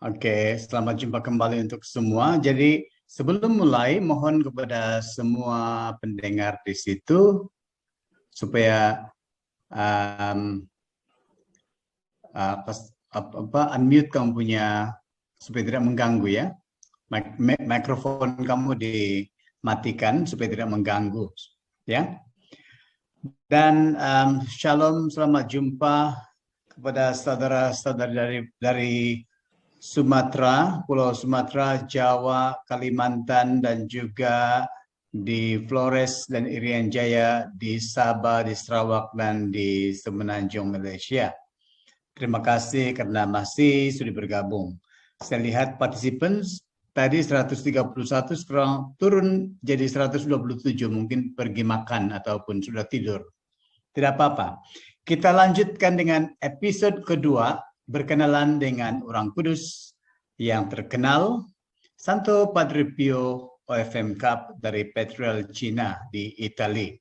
Oke, selamat jumpa kembali untuk semua. Jadi sebelum mulai, mohon kepada semua pendengar di situ supaya um, unmute kamu punya supaya tidak mengganggu ya. Mikrofon kamu dimatikan supaya tidak mengganggu ya. Dan shalom, selamat jumpa kepada saudara-saudara dari Sumatera, Pulau Sumatera, Jawa, Kalimantan, dan juga di Flores dan Irian Jaya, di Sabah, di Sarawak, dan di Semenanjung, Malaysia. Terima kasih karena masih sudah bergabung. Saya lihat participants tadi 131, sekarang turun jadi 127, mungkin pergi makan ataupun sudah tidur. Tidak apa-apa. Kita lanjutkan dengan episode kedua, berkenalan dengan orang kudus yang terkenal, Santo Padre Pio OFM Cup dari Petrel Cina di Italia.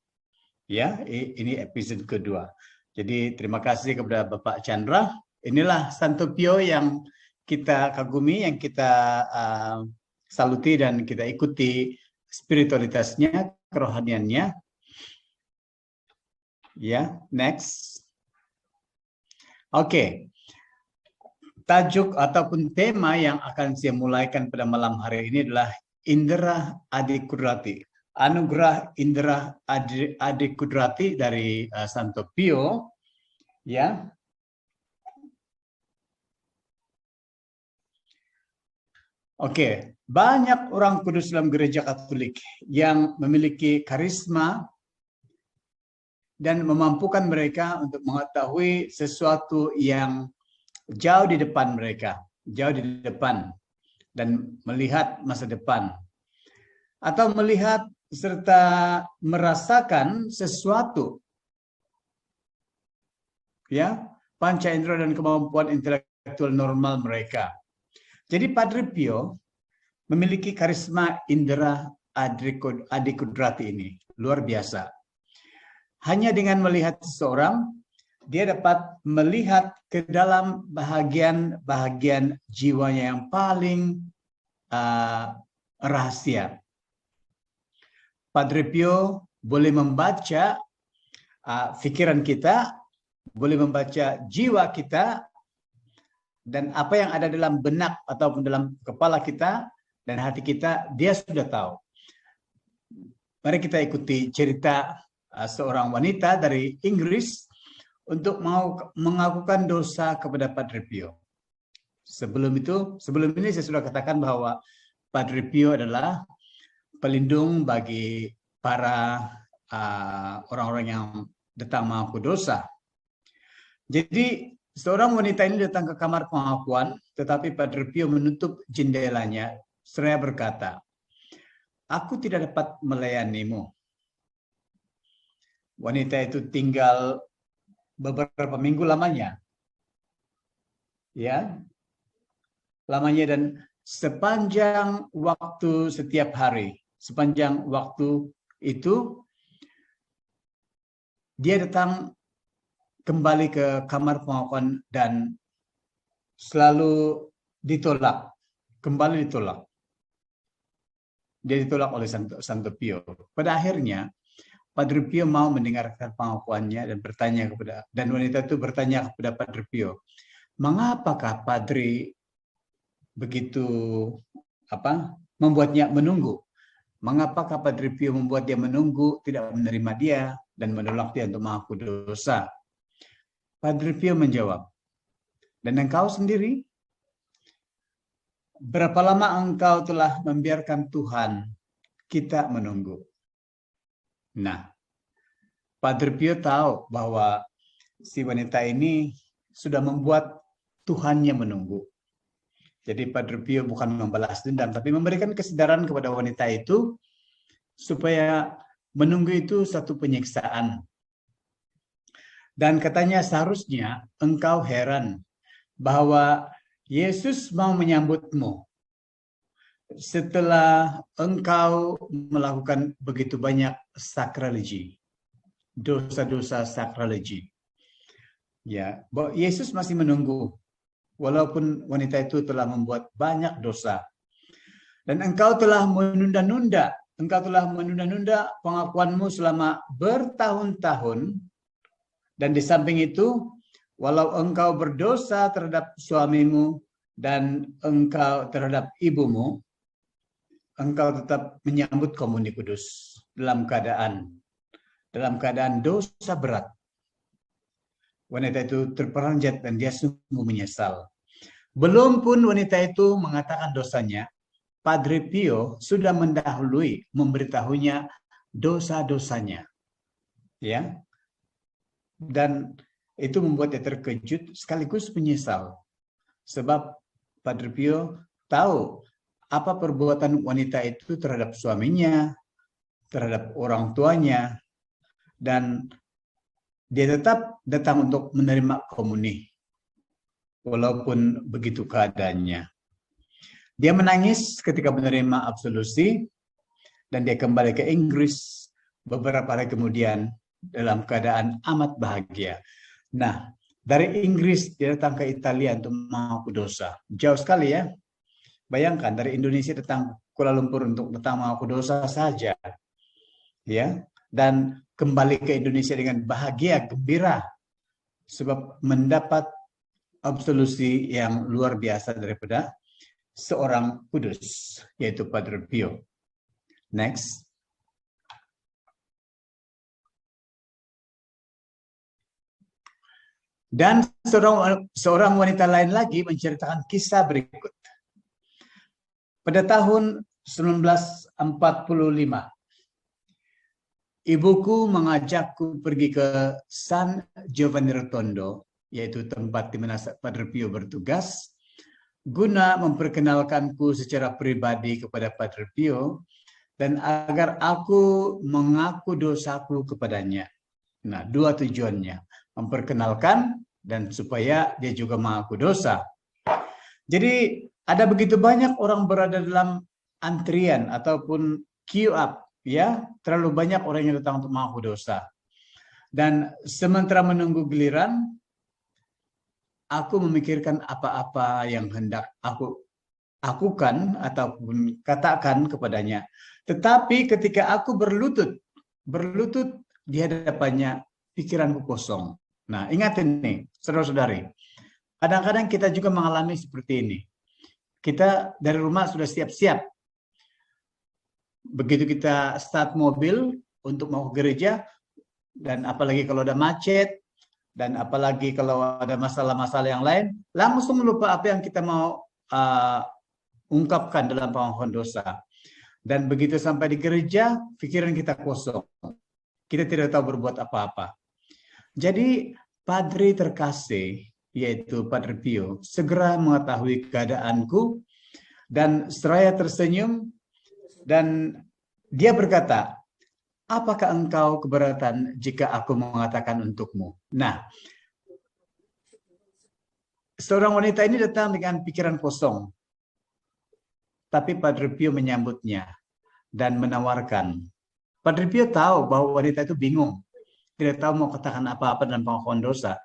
Ya, ini episode kedua. Jadi terima kasih kepada Bapak Chandra. Inilah Santo Pio yang kita kagumi, yang kita saluti dan kita ikuti spiritualitasnya, kerohaniannya. Ya, next. Oke. Tajuk ataupun tema yang akan saya mulaikan pada malam hari ini adalah Indera Adi Kudrati. Anugerah Indera Adi Kudrati dari Santo Pio. Ya. Oke, banyak orang kudus dalam gereja Katolik yang memiliki karisma dan memampukan mereka untuk mengetahui sesuatu yang jauh di depan mereka, jauh di depan, dan melihat masa depan. Atau melihat serta merasakan sesuatu. Ya, panca indera dan kemampuan intelektual normal mereka. Jadi Padre Pio memiliki karisma indera Adi Kudrati ini, luar biasa. Hanya dengan melihat seseorang, dia dapat melihat ke dalam bahagian jiwanya yang paling rahasia. Padre Pio boleh membaca pikiran kita, boleh membaca jiwa kita, dan apa yang ada dalam benak ataupun dalam kepala kita dan hati kita, dia sudah tahu. Mari kita ikuti cerita seorang wanita dari Inggris untuk mau mengakukan dosa kepada Padre Pio. Sebelum ini saya sudah katakan bahwa Padre Pio adalah pelindung bagi para orang-orang yang datang mengaku dosa. Jadi seorang wanita ini datang ke kamar pengakuan, tetapi Padre Pio menutup jendelanya seraya berkata, "Aku tidak dapat melayanimu." Wanita itu tinggal beberapa minggu lamanya. Ya. Lamanya, dan sepanjang waktu setiap hari, sepanjang waktu itu dia datang kembali ke kamar pengakuan dan selalu ditolak, kembali ditolak. Dia ditolak oleh Santo Pio. Pada akhirnya Padre Pio mau mendengarkan pengakuannya dan bertanya dan wanita itu bertanya kepada Padre Pio, "Mengapakah Padre begitu membuatnya menunggu? Mengapakah Padre Pio membuat dia menunggu, tidak menerima dia dan menolak dia untuk mengaku dosa?" Padre Pio menjawab, "Dan engkau sendiri? Berapa lama engkau telah membiarkan Tuhan kita menunggu?" Nah, Padre Pio tahu bahwa si wanita ini sudah membuat Tuhannya menunggu. Jadi Padre Pio bukan membalas dendam, tapi memberikan kesadaran kepada wanita itu supaya menunggu itu satu penyiksaan. Dan katanya, seharusnya engkau heran bahwa Yesus mau menyambutmu setelah engkau melakukan begitu banyak sakralegi, dosa-dosa sakralegi. Ya, bahwa Yesus masih menunggu walaupun wanita itu telah membuat banyak dosa. Dan engkau telah menunda-nunda pengakuanmu selama bertahun-tahun. Dan di samping itu, walau engkau berdosa terhadap suamimu dan engkau terhadap ibumu, engkau tetap menyambut komuni kudus dalam keadaan dosa berat. Wanita itu terperanjat dan dia sungguh menyesal. Belum pun wanita itu mengatakan dosanya, Padre Pio sudah mendahului memberitahunya dosa-dosanya. Ya. Dan itu membuat dia terkejut sekaligus menyesal. Sebab Padre Pio tahu apa perbuatan wanita itu terhadap suaminya, terhadap orang tuanya, dan dia tetap datang untuk menerima komuni. Walaupun begitu keadaannya. Dia menangis ketika menerima absolusi dan dia kembali ke Inggris beberapa hari kemudian dalam keadaan amat bahagia. Nah, dari Inggris dia datang ke Italia untuk mengaku dosa. Jauh sekali ya. Bayangkan dari Indonesia datang Kuala Lumpur untuk datang mengaku dosa saja. Ya, dan kembali ke Indonesia dengan bahagia, gembira sebab mendapat absolusi yang luar biasa daripada seorang kudus, yaitu Padre Pio. Next. Dan seorang wanita lain lagi menceritakan kisah berikut. Pada tahun 1945, ibuku mengajakku pergi ke San Giovanni Rotondo, yaitu tempat di mana Padre Pio bertugas, guna memperkenalkanku secara pribadi kepada Padre Pio dan agar aku mengaku dosaku kepadanya. Nah, dua tujuannya, memperkenalkan dan supaya dia juga mengaku dosa. Jadi ada begitu banyak orang berada dalam antrian ataupun queue up, ya, terlalu banyak orang yang datang untuk mengaku dosa. Dan sementara menunggu giliran, aku memikirkan apa-apa yang hendak aku lakukan ataupun katakan kepadanya. Tetapi ketika aku berlutut di hadapannya, pikiranku kosong. Nah, ingat ini, saudara-saudari. Kadang-kadang kita juga mengalami seperti ini. Kita dari rumah sudah siap-siap. Begitu kita start mobil untuk mau ke gereja, dan apalagi kalau ada macet, dan apalagi kalau ada masalah-masalah yang lain, langsung lupa apa yang kita mau ungkapkan dalam pengakuan dosa. Dan begitu sampai di gereja, pikiran kita kosong. Kita tidak tahu berbuat apa-apa. Jadi Padre terkasih, yaitu Padre Pio, segera mengetahui keadaanku dan seraya tersenyum dan dia berkata, apakah engkau keberatan jika aku mengatakan untukmu? Nah, seorang wanita ini datang dengan pikiran kosong. Tapi Padre Pio menyambutnya dan menawarkan. Padre Pio tahu bahwa wanita itu bingung. Tidak tahu mau katakan apa-apa dalam pengakuan dosa.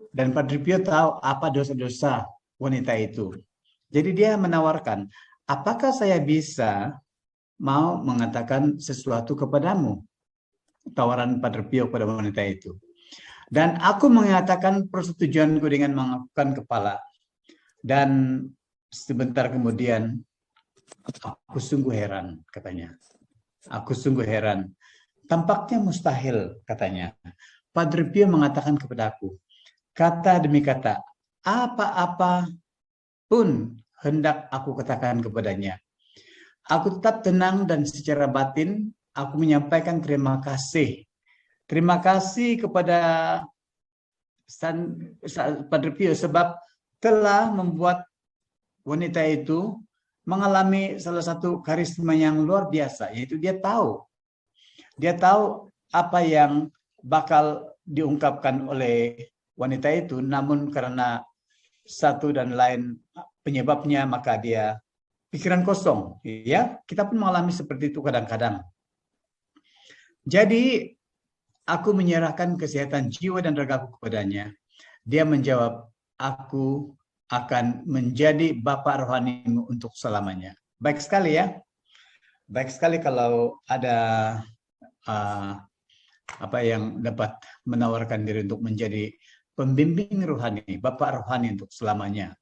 Dan Padre Pio tahu apa dosa-dosa wanita itu. Jadi dia menawarkan, apakah saya bisa mau mengatakan sesuatu kepadamu? Tawaran Padre Pio pada wanita itu. Dan aku mengatakan persetujuanku dengan menganggukkan kepala. Dan sebentar kemudian, aku sungguh heran, katanya. Aku sungguh heran. Tampaknya mustahil, katanya. Padre Pio mengatakan kepadaku, kata demi kata, apa-apa pun hendak aku katakan kepadanya. Aku tetap tenang dan secara batin, aku menyampaikan terima kasih. Terima kasih kepada Padre Pio sebab telah membuat wanita itu mengalami salah satu karisma yang luar biasa, yaitu dia tahu apa yang bakal diungkapkan oleh wanita itu, namun karena satu dan lain penyebabnya maka dia pikiran kosong. Ya, kita pun mengalami seperti itu kadang-kadang. Jadi aku menyerahkan kesehatan jiwa dan ragaku kepadanya. Dia menjawab, aku akan menjadi bapa rohanimu untuk selamanya. Baik sekali ya. Baik sekali kalau ada apa yang dapat menawarkan diri untuk menjadi pembimbing rohani, bapa rohani untuk selamanya.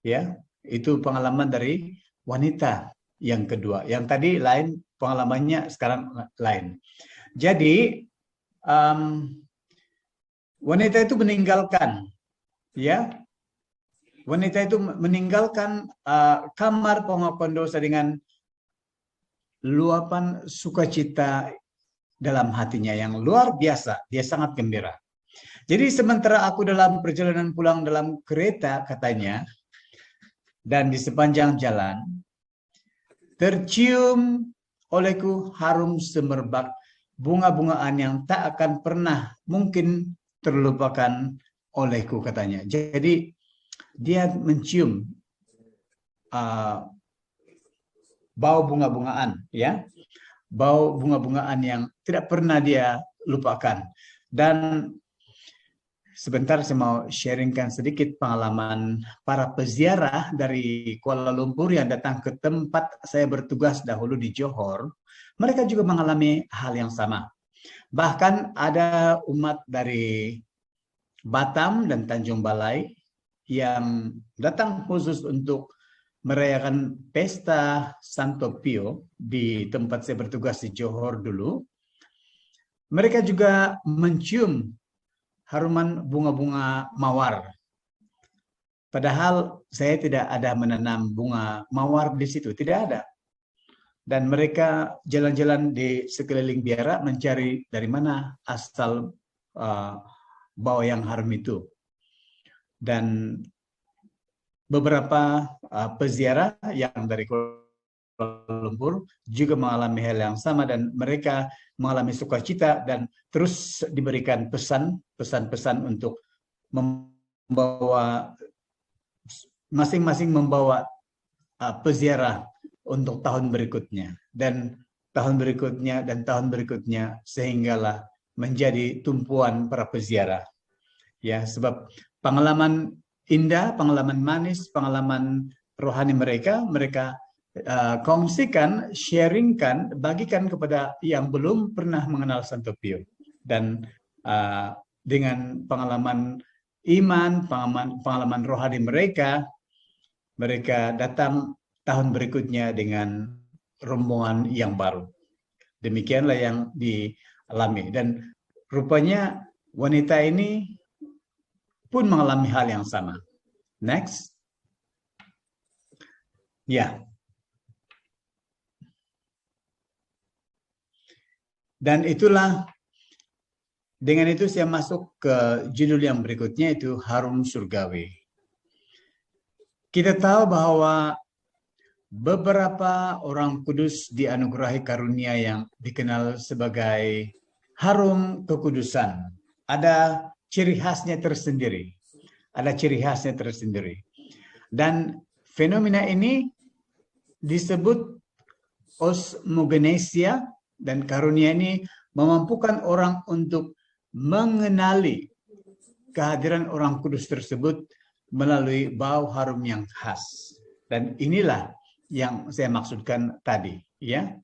Ya, itu pengalaman dari wanita yang kedua. Yang tadi lain pengalamannya, sekarang lain. Jadi wanita itu meninggalkan, ya, wanita itu meninggalkan kamar pengakuan dosa dengan luapan sukacita dalam hatinya yang luar biasa. Dia sangat gembira. Jadi sementara aku dalam perjalanan pulang dalam kereta, katanya, dan di sepanjang jalan, tercium olehku harum semerbak bunga-bungaan yang tak akan pernah mungkin terlupakan olehku, katanya. Jadi dia mencium bau bunga-bungaan, ya, bau bunga-bungaan yang tidak pernah dia lupakan. Dan sebentar saya mau sharingkan sedikit pengalaman para peziarah dari Kuala Lumpur yang datang ke tempat saya bertugas dahulu di Johor. Mereka juga mengalami hal yang sama. Bahkan ada umat dari Batam dan Tanjung Balai yang datang khusus untuk merayakan pesta Santo Pio di tempat saya bertugas di Johor dulu. Mereka juga mencium haruman bunga-bunga mawar. Padahal saya tidak ada menanam bunga mawar di situ, tidak ada. Dan mereka jalan-jalan di sekeliling biara mencari dari mana asal bau yang harum itu. Dan beberapa peziarah yang dari Kuala Lumpur juga mengalami hal yang sama, dan mereka mengalami sukacita dan terus diberikan pesan-pesan untuk membawa, masing-masing membawa peziarah untuk tahun berikutnya dan tahun berikutnya dan tahun berikutnya, sehinggalah menjadi tumpuan para peziarah. Ya, sebab pengalaman indah, pengalaman manis, pengalaman rohani mereka kongsikan, sharingkan, bagikan kepada yang belum pernah mengenal Santo Pio. Dan dengan pengalaman iman, pengalaman rohani mereka datang tahun berikutnya dengan rombongan yang baru. Demikianlah yang dialami. Dan rupanya wanita ini pun mengalami hal yang sama. Next. Ya. Dan itulah, dengan itu saya masuk ke judul yang berikutnya, itu harum surgawi. Kita tahu bahwa beberapa orang kudus dianugerahi karunia yang dikenal sebagai harum kekudusan. Ada ciri khasnya tersendiri. Ada ciri khasnya tersendiri. Dan fenomena ini disebut osmogenesia, dan karunia ini memampukan orang untuk mengenali kehadiran orang kudus tersebut melalui bau harum yang khas. Dan inilah yang saya maksudkan tadi, ya.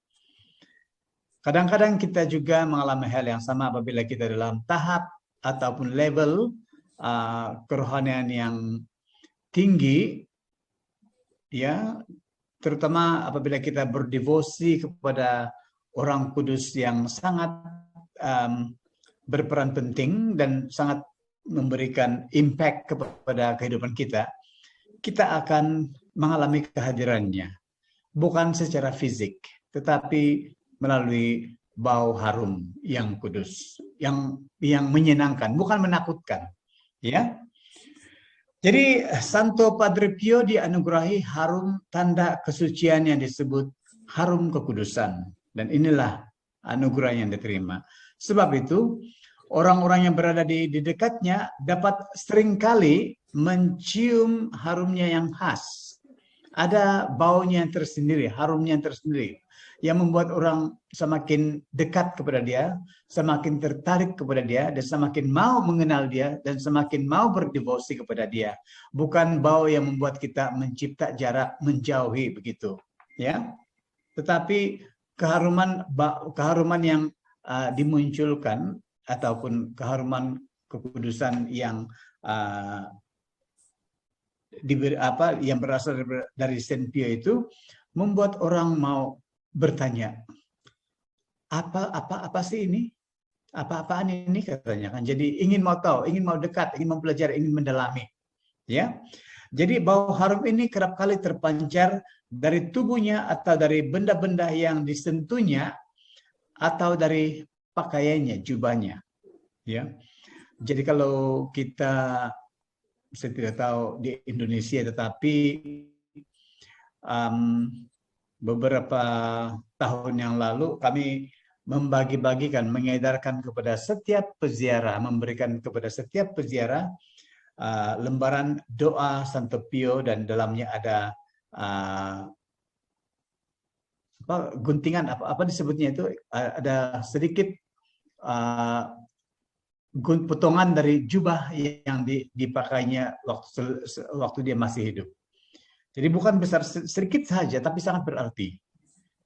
Kadang-kadang kita juga mengalami hal yang sama apabila kita dalam tahap ataupun level kerohanian yang tinggi, ya, terutama apabila kita berdevosi kepada orang kudus yang sangat berperan penting dan sangat memberikan impact kepada kehidupan kita, kita akan mengalami kehadirannya. Bukan secara fisik, tetapi melalui bau harum yang kudus, yang menyenangkan, bukan menakutkan. Ya. Jadi Santo Padre Pio dianugerahi harum tanda kesucian yang disebut harum kekudusan. Dan inilah anugerah yang diterima. Sebab itu, orang-orang yang berada di dekatnya dapat seringkali mencium harumnya yang khas. ada baunya yang tersendiri, harumnya yang tersendiri, yang membuat orang semakin dekat kepada dia, semakin tertarik kepada dia, dan semakin mau mengenal dia, dan semakin mau berdevosi kepada dia. Bukan bau yang membuat kita mencipta jarak, menjauhi begitu, ya. Tetapi keharuman yang dimunculkan ataupun keharuman kekudusan yang yang berasal dari Saint Pio itu membuat orang mau bertanya, apa sih ini? Apa-apaan ini katanya kan. Jadi ingin mau tahu, ingin mau dekat, ingin mempelajari, ingin mendalami. Ya. Jadi bau harum ini kerap kali terpancar dari tubuhnya atau dari benda-benda yang disentuhnya atau dari pakaiannya, jubahnya. Ya. Jadi kalau kita, saya tidak tahu di Indonesia, tetapi beberapa tahun yang lalu kami membagi-bagikan, mengedarkan kepada setiap peziarah, memberikan kepada setiap peziarah lembaran doa Santo Pio, dan dalamnya ada guntingan, apa disebutnya itu, ada sedikit potongan dari jubah yang dipakainya waktu dia masih hidup. Jadi bukan besar, sedikit saja, tapi sangat berarti.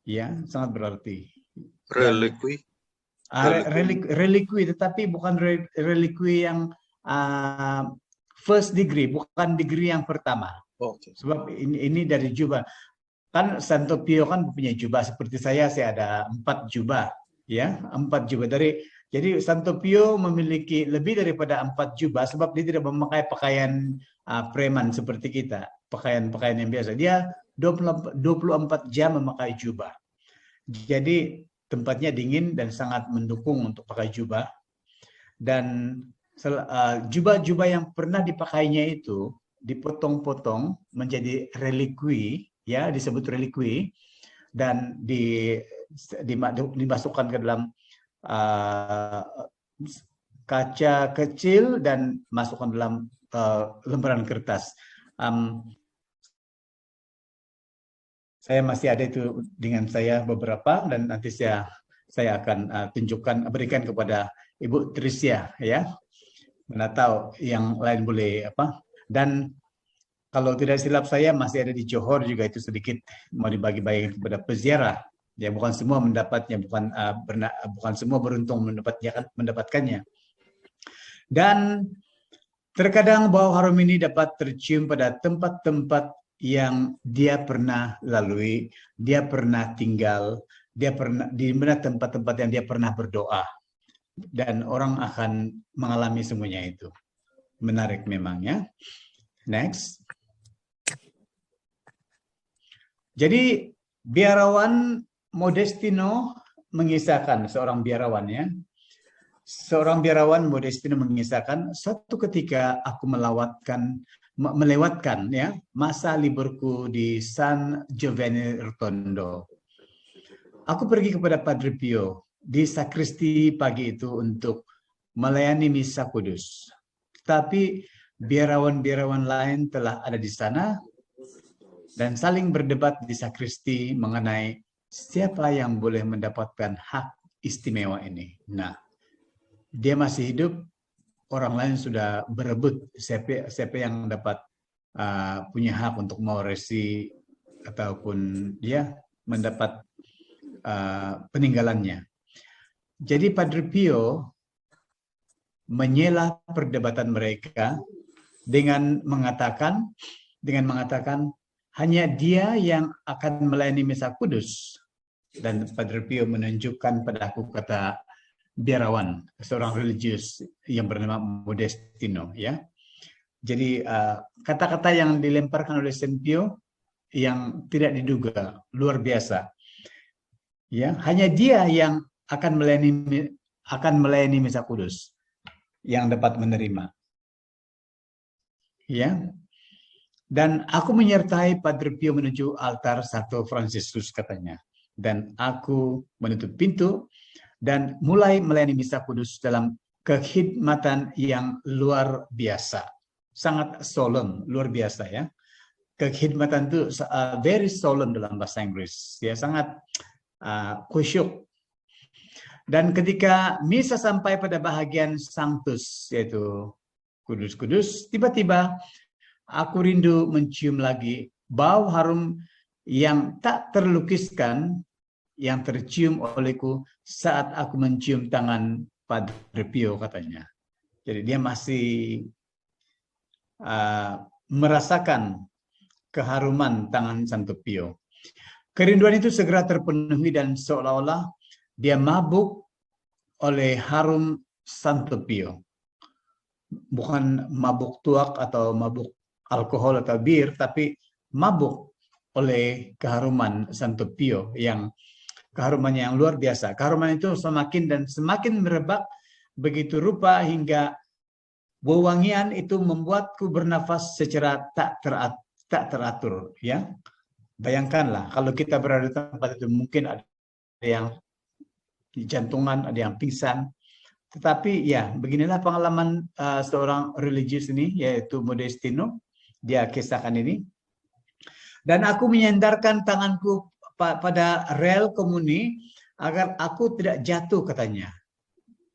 Ya, sangat berarti. Relikwi. Relikwi, tetapi bukan relikwi yang first degree, bukan degree yang pertama. Okay. Sebab ini dari jubah. Kan Santo Pio kan punya jubah seperti saya ada 4 jubah, ya, 4 jubah jadi Santo Pio memiliki lebih daripada 4 jubah sebab dia tidak memakai pakaian preman seperti kita, pakaian yang biasa. Dia 24 jam memakai jubah. Jadi tempatnya dingin dan sangat mendukung untuk pakai jubah. Dan jubah-jubah yang pernah dipakainya itu dipotong-potong menjadi relikwi, ya, disebut relikwi, dan dimasukkan ke dalam kaca kecil dan masukkan dalam lembaran kertas. Saya masih ada itu dengan saya beberapa, dan nanti saya akan berikan kepada Ibu Tricia, ya. Mana tahu yang lain boleh apa. Dan kalau tidak silap saya masih ada di Johor juga itu sedikit mau dibagi-bagi kepada peziarah. Ya, bukan semua mendapatnya, bukan semua beruntung mendapatkannya. Dan terkadang bau harum ini dapat tercium pada tempat-tempat yang dia pernah lalui, dia pernah tinggal, dia pernah di mana tempat-tempat yang dia pernah berdoa, dan orang akan mengalami semuanya itu. Menarik memang, ya. Next. Jadi biarawan Modestino mengisahkan, seorang biarawan, ya. Seorang biarawan Modestino mengisahkan, suatu ketika aku melewatkan ya masa liburku di San Giovanni Rotondo. Aku pergi kepada Padre Pio di sakristi pagi itu untuk melayani misa kudus. Tapi biarawan-biarawan lain telah ada di sana dan saling berdebat di sakristi mengenai siapa yang boleh mendapatkan hak istimewa ini. Nah, dia masih hidup, orang lain sudah berebut siapa yang dapat punya hak untuk mewarisi ataupun dia mendapat peninggalannya. Jadi Padre Pio menyela perdebatan mereka dengan mengatakan hanya dia yang akan melayani misa kudus. Dan Padre Pio menunjukkan padaku, kata biarawan, seorang religius yang bernama Modestino, ya. Jadi kata-kata yang dilemparkan oleh Saint Pio yang tidak diduga, luar biasa. Ya, hanya dia yang akan melayani misa kudus yang dapat menerima. Ya. Dan aku menyertai Padre Pio menuju altar Santo Fransiskus, katanya. Dan aku menutup pintu dan mulai melayani misa kudus dalam kekhidmatan yang luar biasa. Sangat solemn, luar biasa, ya. kekhidmatan itu very solemn dalam bahasa Inggris, ya sangat khusyuk. Dan ketika misa sampai pada bahagian sanctus, yaitu kudus-kudus, tiba-tiba aku rindu mencium lagi bau harum yang tak terlukiskan yang tercium olehku saat aku mencium tangan Padre Pio, katanya. Jadi dia masih merasakan keharuman tangan Santo Pio. Kerinduan itu segera terpenuhi dan seolah-olah dia mabuk oleh harum Santo Pio. Bukan mabuk tuak atau mabuk alkohol atau bir, tapi mabuk oleh keharuman Santo Pio yang keharumannya yang luar biasa. Keharuman itu semakin dan semakin merebak begitu rupa hingga wewangian itu membuatku bernafas secara tak teratur, ya. Bayangkanlah kalau kita berada di tempat itu, mungkin ada yang jantungan, ada yang pingsan. Tetapi ya, beginilah pengalaman seorang religius ini, yaitu Modestino. Dia kisahkan ini. Dan aku menyandarkan tanganku pada rel komuni agar aku tidak jatuh, katanya.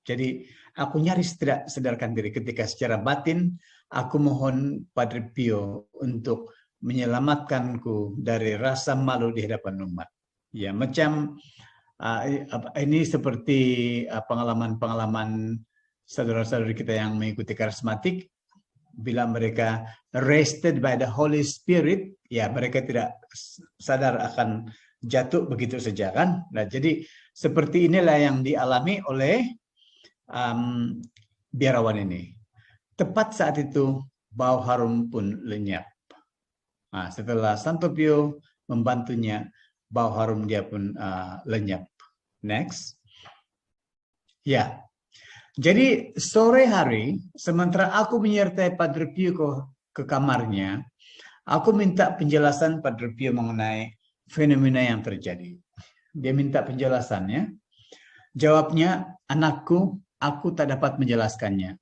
Jadi aku nyaris tidak sadarkan diri ketika secara batin aku mohon Padre Pio untuk menyelamatkanku dari rasa malu di hadapan umat. Ya, macam ini seperti pengalaman-pengalaman saudara-saudari kita yang mengikuti karismatik. Bila mereka arrested by the Holy Spirit, ya mereka tidak sadar akan jatuh begitu saja, kan? Nah, jadi seperti inilah yang dialami oleh biarawan ini. Tepat saat itu bau harum pun lenyap. Nah, setelah Santo Pio membantunya, bau harum dia pun lenyap. Next. Ya. Jadi sore hari, sementara aku menyertai Padre Pio ke kamarnya, aku minta penjelasan Padre Pio mengenai fenomena yang terjadi. Dia minta penjelasannya. Jawabnya, anakku, aku tak dapat menjelaskannya.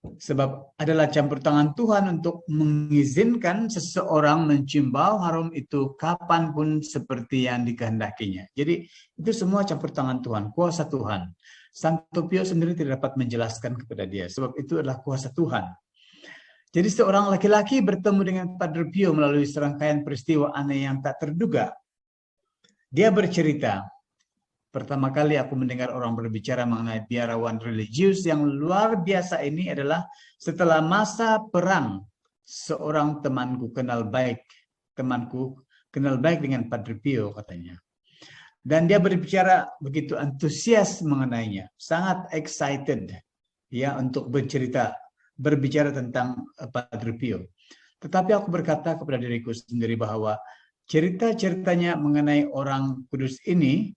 Sebab adalah campur tangan Tuhan untuk mengizinkan seseorang mencium bau harum itu kapanpun seperti yang dikehendakinya. Jadi itu semua campur tangan Tuhan, kuasa Tuhan. Santo Pio sendiri tidak dapat menjelaskan kepada dia, sebab itu adalah kuasa Tuhan. Jadi seorang laki-laki bertemu dengan Padre Pio melalui serangkaian peristiwa aneh yang tak terduga. Dia bercerita, pertama kali aku mendengar orang berbicara mengenai biarawan religius yang luar biasa ini adalah setelah masa perang. Seorang temanku kenal baik dengan Padre Pio, katanya. Dan dia berbicara begitu antusias mengenainya, sangat excited ya untuk berbicara tentang Padre Pio. Tetapi aku berkata kepada diriku sendiri bahwa cerita-ceritanya mengenai orang kudus ini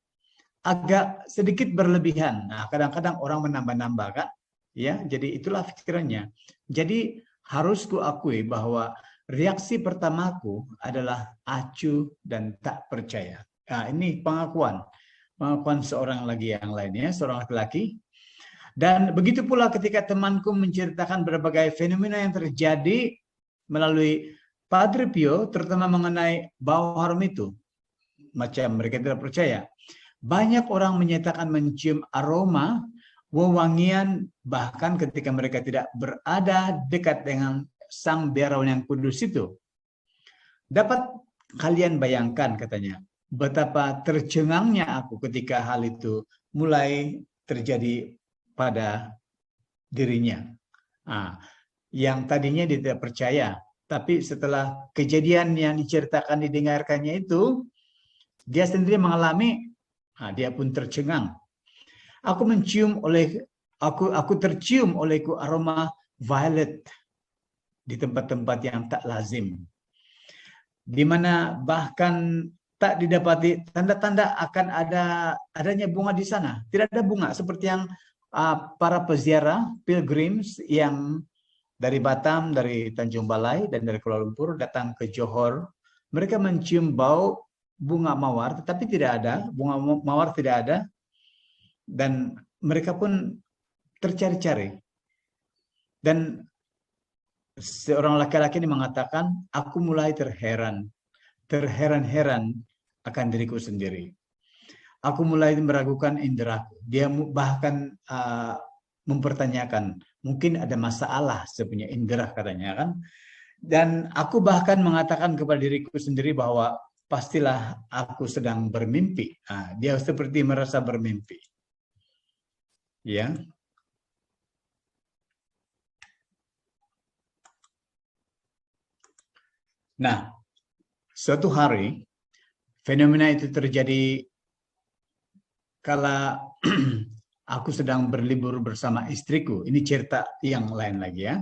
agak sedikit berlebihan. Nah, kadang-kadang orang menambah-nambah, kan? Ya, jadi itulah pikirannya. Jadi harus kuakui bahwa reaksi pertamaku adalah acuh dan tak percaya. Nah, ini pengakuan seorang lagi yang lainnya, seorang laki-laki. Dan begitu pula ketika temanku menceritakan berbagai fenomena yang terjadi melalui Padre Pio, terutama mengenai bau harum itu. Macam mereka tidak percaya. Banyak orang menyatakan mencium aroma, wewangian, bahkan ketika mereka tidak berada dekat dengan sang biarawan yang kudus itu. Dapat kalian bayangkan, katanya, betapa tercengangnya aku ketika hal itu mulai terjadi pada dirinya. Nah, yang tadinya dia tidak percaya, tapi setelah kejadian yang diceritakan didengarkannya itu, dia sendiri mengalami, dia pun tercengang. Aku tercium olehku aroma violet di tempat-tempat yang tak lazim, di mana bahkan tak didapati tanda-tanda akan adanya bunga di sana. Tidak ada bunga seperti yang para peziarah, pilgrims yang dari Batam, dari Tanjung Balai, dan dari Kuala Lumpur datang ke Johor. Mereka mencium bau bunga mawar, tetapi tidak ada, bunga mawar tidak ada. Dan mereka pun tercari-cari. Dan seorang laki-laki ini mengatakan, aku mulai terheran-heran akan diriku sendiri. Aku mulai meragukan inderaku. Dia bahkan mempertanyakan, mungkin ada masalah sepunya indera katanya kan. Dan aku bahkan mengatakan kepada diriku sendiri bahwa pastilah aku sedang bermimpi. Dia seperti merasa bermimpi. Ya. Nah, suatu hari fenomena itu terjadi kala aku sedang berlibur bersama istriku. Ini cerita yang lain lagi ya.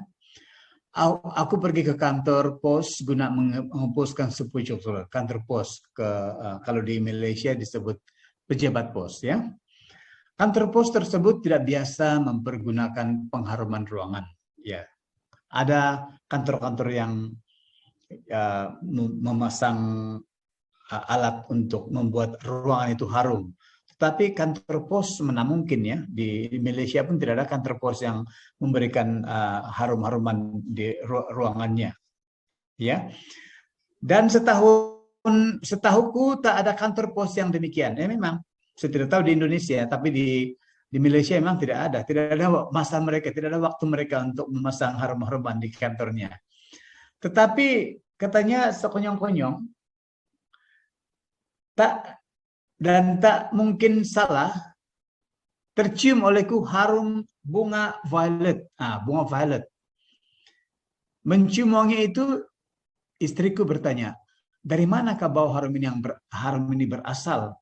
Aku pergi ke kantor pos guna mengepuskan sepucuk surat. Kantor pos kalau di Malaysia disebut pejabat pos ya. Kantor pos tersebut tidak biasa mempergunakan pengharuman ruangan. Ya, ada kantor-kantor yang memasang alat untuk membuat ruangan itu harum. Tetapi kantor pos mana mungkin ya, di Malaysia pun tidak ada kantor pos yang memberikan harum-haruman di ruangannya. Ya. Dan setahuku tak ada kantor pos yang demikian. Memang saya tidak tahu di Indonesia, tapi di Malaysia memang tidak ada masa mereka, tidak ada waktu mereka untuk memasang harum-haruman di kantornya. Tetapi katanya sekonyong-konyong tak mungkin salah tercium olehku harum bunga violet. Bunga violet. Mencium wangi itu, istriku bertanya, dari manakah bau harum ini berasal?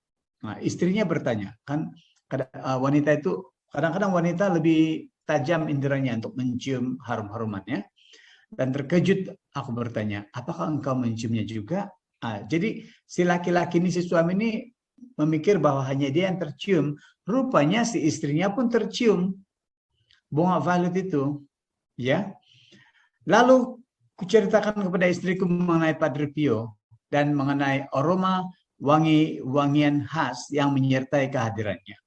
Nah, istrinya bertanya, kan wanita itu kadang-kadang wanita lebih tajam inderanya untuk mencium harum-harumannya. Dan terkejut aku bertanya, apakah engkau menciumnya juga? Jadi si laki-laki ini, si suami ini memikir bahwa hanya dia yang tercium. Rupanya si istrinya pun tercium bunga violet itu. Ya. Lalu kuceritakan kepada istriku mengenai Padre Pio dan mengenai aroma wangian khas yang menyertai kehadirannya.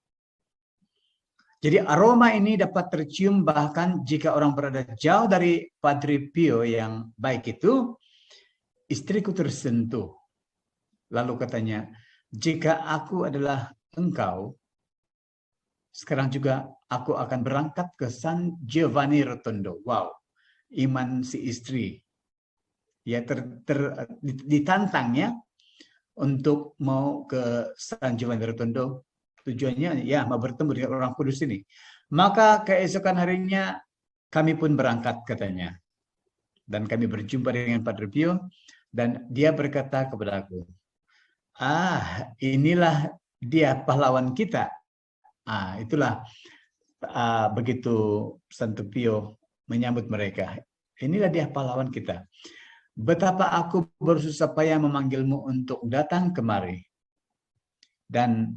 Jadi aroma ini dapat tercium bahkan jika orang berada jauh dari Padre Pio yang baik itu. Istriku tersentuh. Lalu katanya, jika aku adalah engkau, sekarang juga aku akan berangkat ke San Giovanni Rotondo. Wow, iman si istri. Ya ditantang ya untuk mau ke San Giovanni Rotondo. Tujuannya ya mau bertemu dengan orang kudus ini. Maka keesokan harinya kami pun berangkat katanya. Dan kami berjumpa dengan Padre Pio dan dia berkata kepada aku, inilah dia pahlawan kita. Itulah begitu Santo Pio menyambut mereka. Inilah dia pahlawan kita. Betapa aku bersusah payah memanggilmu untuk datang kemari. Dan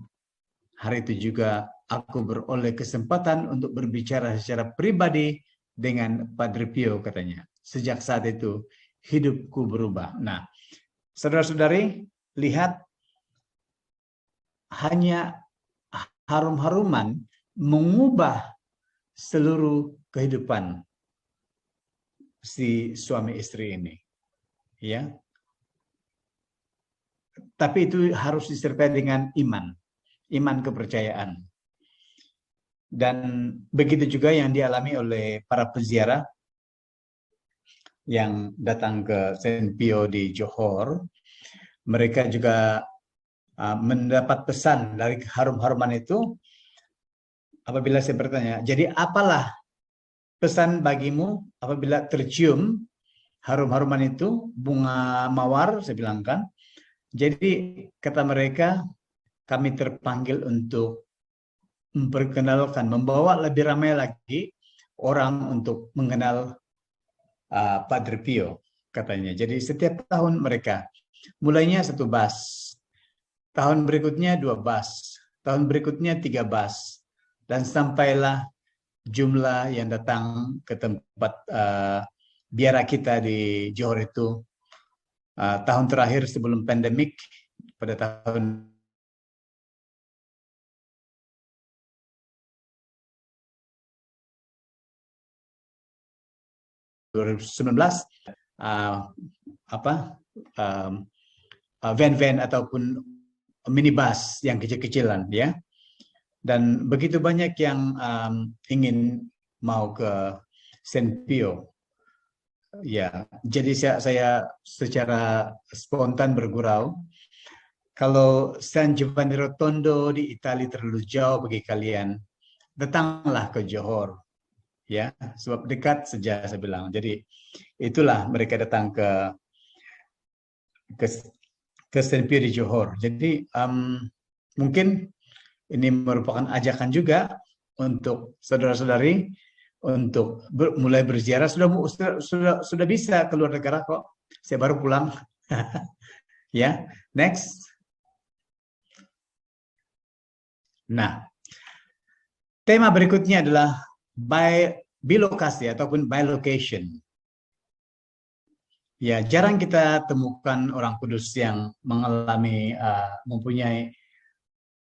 hari itu juga aku beroleh kesempatan untuk berbicara secara pribadi dengan Padre Pio katanya. Sejak saat itu hidupku berubah. Nah, saudara-saudari, lihat hanya harum-haruman mengubah seluruh kehidupan si suami istri ini. Ya. Tapi itu harus disertai dengan iman kepercayaan. Dan begitu juga yang dialami oleh para peziarah yang datang ke Saint Pio di Johor. Mereka juga mendapat pesan dari harum-haruman itu. Apabila saya bertanya, jadi apalah pesan bagimu apabila tercium harum-haruman itu, bunga mawar, saya bilang kan. Jadi kata mereka, kami terpanggil untuk memperkenalkan, membawa lebih ramai lagi orang untuk mengenal Padre Pio, katanya. Jadi setiap tahun mereka, mulainya 1 bus, tahun berikutnya 2 bus, tahun berikutnya 3 bus, dan sampailah jumlah yang datang ke tempat biara kita di Johor itu tahun terakhir sebelum pandemik pada tahun 2020 2019 van-van ataupun minibus yang kecil-kecilan ya. Dan begitu banyak yang ingin mau ke Saint Pio. Ya, jadi saya secara spontan bergurau, kalau San Giovanni Rotondo di Italia terlalu jauh bagi kalian, datanglah ke Johor. Ya, sebab dekat saja saya bilang. Jadi itulah mereka datang ke Saint Pio di Johor. Jadi mungkin ini merupakan ajakan juga untuk saudara-saudari untuk mulai berziarah. Sudah bisa keluar negara kok. Saya baru pulang. Ya, next. Nah, tema berikutnya adalah bilokasi ataupun bilocation. Ya, jarang kita temukan orang kudus yang mengalami mempunyai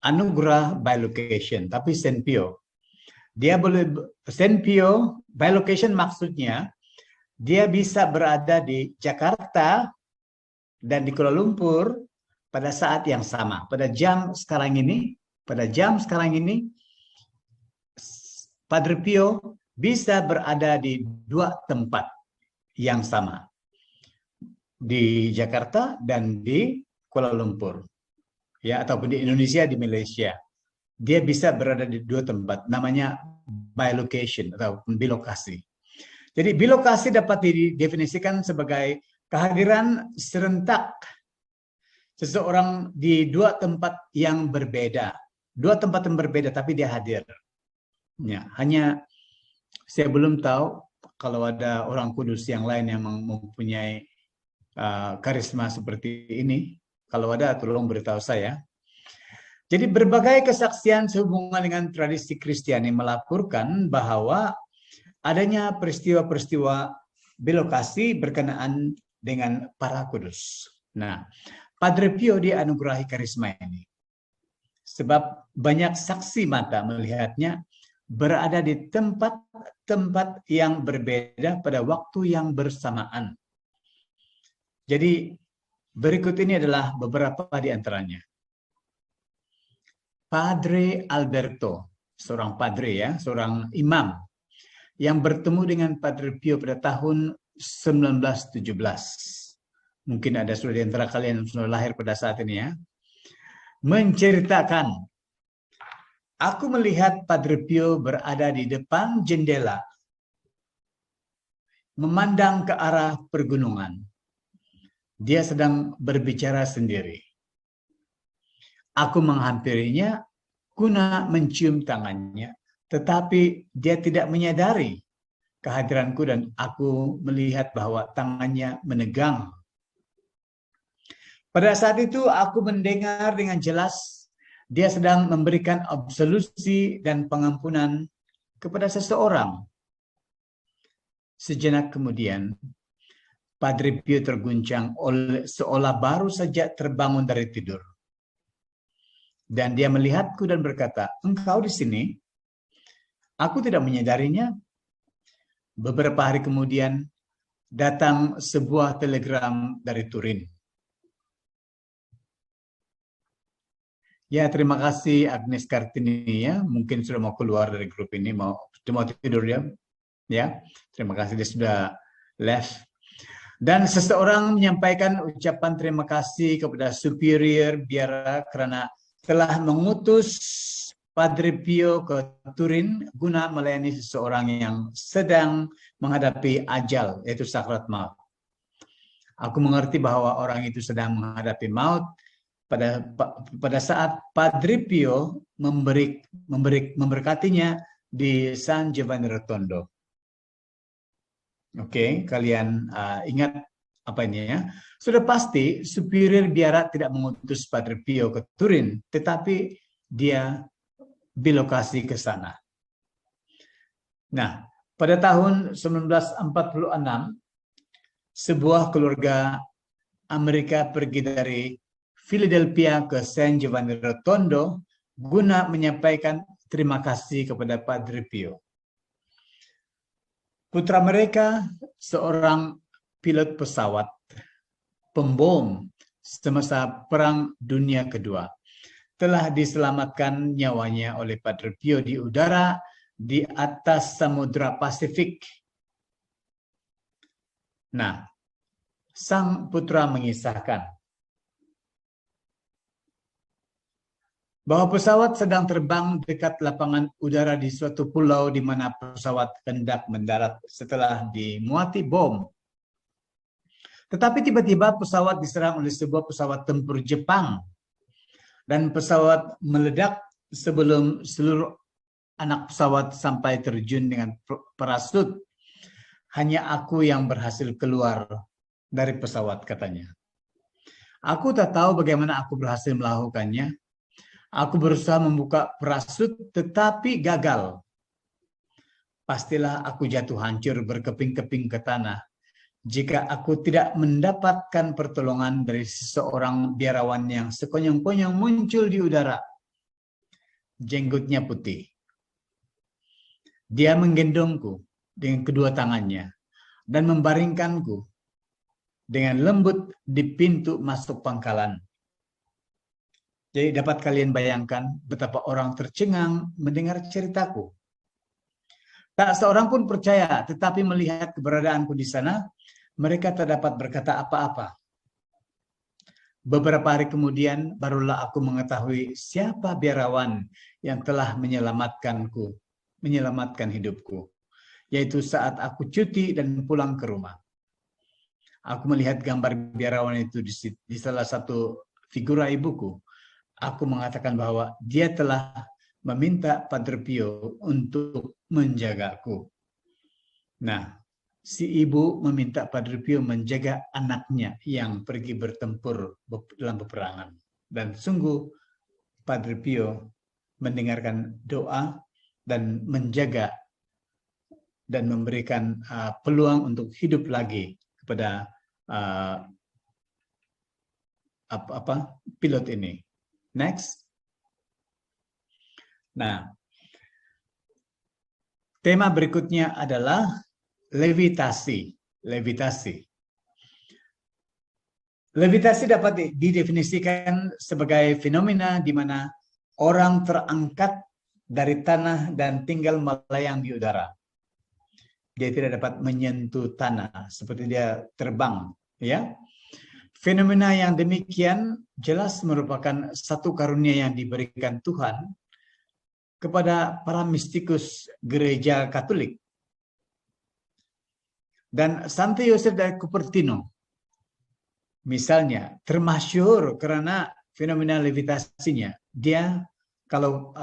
anugerah bilocation, tapi Saint Pio, Saint Pio bilocation maksudnya dia bisa berada di Jakarta dan di Kuala Lumpur pada saat yang sama, pada jam sekarang ini, Padre Pio bisa berada di dua tempat yang sama, di Jakarta dan di Kuala Lumpur. Ya, ataupun di Indonesia, di Malaysia, dia bisa berada di dua tempat, namanya bilocation atau bilokasi. Jadi bilokasi dapat didefinisikan sebagai kehadiran serentak seseorang di dua tempat yang berbeda, tapi dia hadir. Ya, hanya saya belum tahu kalau ada orang kudus yang lain yang mempunyai karisma seperti ini. Kalau ada, tolong beritahu saya. Jadi berbagai kesaksian sehubungan dengan tradisi Kristiani melaporkan bahwa adanya peristiwa-peristiwa bilokasi berkenaan dengan para kudus. Nah, Padre Pio dianugerahi karisma ini. Sebab banyak saksi mata melihatnya berada di tempat-tempat yang berbeda pada waktu yang bersamaan. Jadi berikut ini adalah beberapa di antaranya. Padre Alberto, seorang padre ya, seorang imam yang bertemu dengan Padre Pio pada tahun 1917. Mungkin ada sudah di antara kalian yang sudah lahir pada saat ini ya. Menceritakan, aku melihat Padre Pio berada di depan jendela, memandang ke arah pergunungan. Dia sedang berbicara sendiri. Aku menghampirinya guna mencium tangannya, tetapi dia tidak menyadari kehadiranku dan aku melihat bahwa tangannya menegang. Pada saat itu aku mendengar dengan jelas dia sedang memberikan absolusi dan pengampunan kepada seseorang. Sejenak kemudian, Padre Pio terguncang seolah baru saja terbangun dari tidur. Dan dia melihatku dan berkata, engkau di sini? Aku tidak menyadarinya. Beberapa hari kemudian datang sebuah telegram dari Turin. Ya, terima kasih Agnes Kartini ya. Mungkin sudah mau keluar dari grup ini, mau tidur dia. Ya, terima kasih dia sudah left. Dan seseorang menyampaikan ucapan terima kasih kepada Superior Biara karena telah mengutus Padre Pio ke Turin guna melayani seseorang yang sedang menghadapi ajal, yaitu sakrat maut. Aku mengerti bahwa orang itu sedang menghadapi maut pada saat Padre Pio memberkatinya di San Giovanni Rotondo. Oke, kalian ingat apa ini ya? Sudah pasti Superior Biara tidak mengutus Padre Pio ke Turin, tetapi dia bilokasi ke sana. Nah, pada tahun 1946, sebuah keluarga Amerika pergi dari Philadelphia ke San Giovanni Rotondo guna menyampaikan terima kasih kepada Padre Pio. Putra mereka, seorang pilot pesawat pembom semasa Perang Dunia Kedua, telah diselamatkan nyawanya oleh Padre Pio di udara di atas Samudra Pasifik. Nah, sang putra mengisahkan bahwa pesawat sedang terbang dekat lapangan udara di suatu pulau di mana pesawat hendak mendarat setelah dimuati bom. Tetapi tiba-tiba pesawat diserang oleh sebuah pesawat tempur Jepang dan pesawat meledak sebelum seluruh anak pesawat sampai terjun dengan parasut. Hanya aku yang berhasil keluar dari pesawat, katanya. Aku tak tahu bagaimana aku berhasil melakukannya. Aku berusaha membuka parasut tetapi gagal. Pastilah aku jatuh hancur berkeping-keping ke tanah jika aku tidak mendapatkan pertolongan dari seseorang biarawan yang sekonyong-konyong muncul di udara. Jenggotnya putih. Dia menggendongku dengan kedua tangannya dan membaringkanku dengan lembut di pintu masuk pangkalan. Jadi dapat kalian bayangkan betapa orang tercengang mendengar ceritaku. Tak seorang pun percaya, tetapi melihat keberadaanku di sana, mereka tak dapat berkata apa-apa. Beberapa hari kemudian, barulah aku mengetahui siapa biarawan yang telah menyelamatkan hidupku, yaitu saat aku cuti dan pulang ke rumah. Aku melihat gambar biarawan itu di salah satu figura ibuku. Aku mengatakan bahwa dia telah meminta Padre Pio untuk menjagaku. Nah, si ibu meminta Padre Pio menjaga anaknya yang pergi bertempur dalam peperangan. Dan sungguh Padre Pio mendengarkan doa dan menjaga dan memberikan peluang untuk hidup lagi kepada pilot ini. Next. Nah, tema berikutnya adalah levitasi. Levitasi dapat didefinisikan sebagai fenomena di mana orang terangkat dari tanah dan tinggal melayang di udara. Dia tidak dapat menyentuh tanah, seperti dia terbang, ya. Fenomena yang demikian jelas merupakan satu karunia yang diberikan Tuhan kepada para mistikus gereja Katolik. Dan Santo Yosef dari Cupertino, misalnya, termasyhur karena fenomena levitasinya. Dia, kalau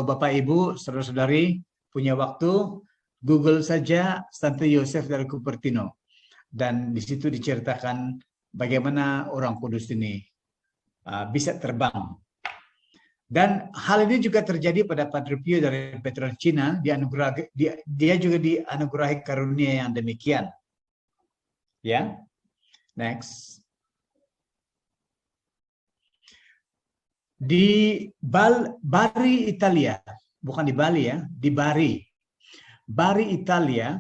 Bapak Ibu, saudara-saudari punya waktu, Google saja Santo Yosef dari Cupertino. Dan di situ diceritakan bagaimana orang kudus ini bisa terbang. Dan hal ini juga terjadi pada Padre Pio dari Pietrelcina. Dia juga dianugerahi karunia yang demikian. Ya, next. Di Bari, Italia, bukan di Bali ya, di Bari, Italia,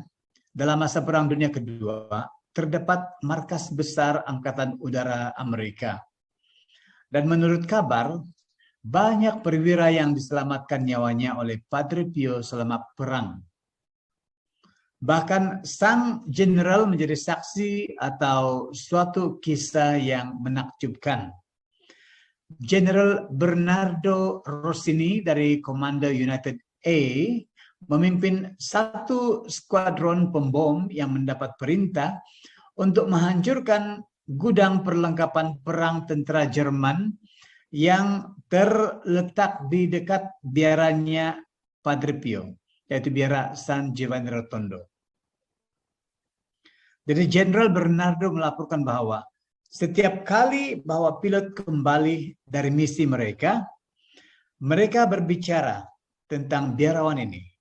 dalam masa Perang Dunia Kedua, terdapat markas besar Angkatan Udara Amerika. Dan menurut kabar, banyak perwira yang diselamatkan nyawanya oleh Padre Pio selama perang. Bahkan sang jenderal menjadi saksi atau suatu kisah yang menakjubkan. Jenderal Bernardo Rossini dari Komando United A memimpin satu skuadron pembom yang mendapat perintah untuk menghancurkan gudang perlengkapan perang tentara Jerman yang terletak di dekat biaranya Padre Pio, yaitu biara San Giovanni Rotondo. Jadi Jenderal Bernardo melaporkan bahwa setiap kali bahwa pilot kembali dari misi mereka berbicara tentang biarawan ini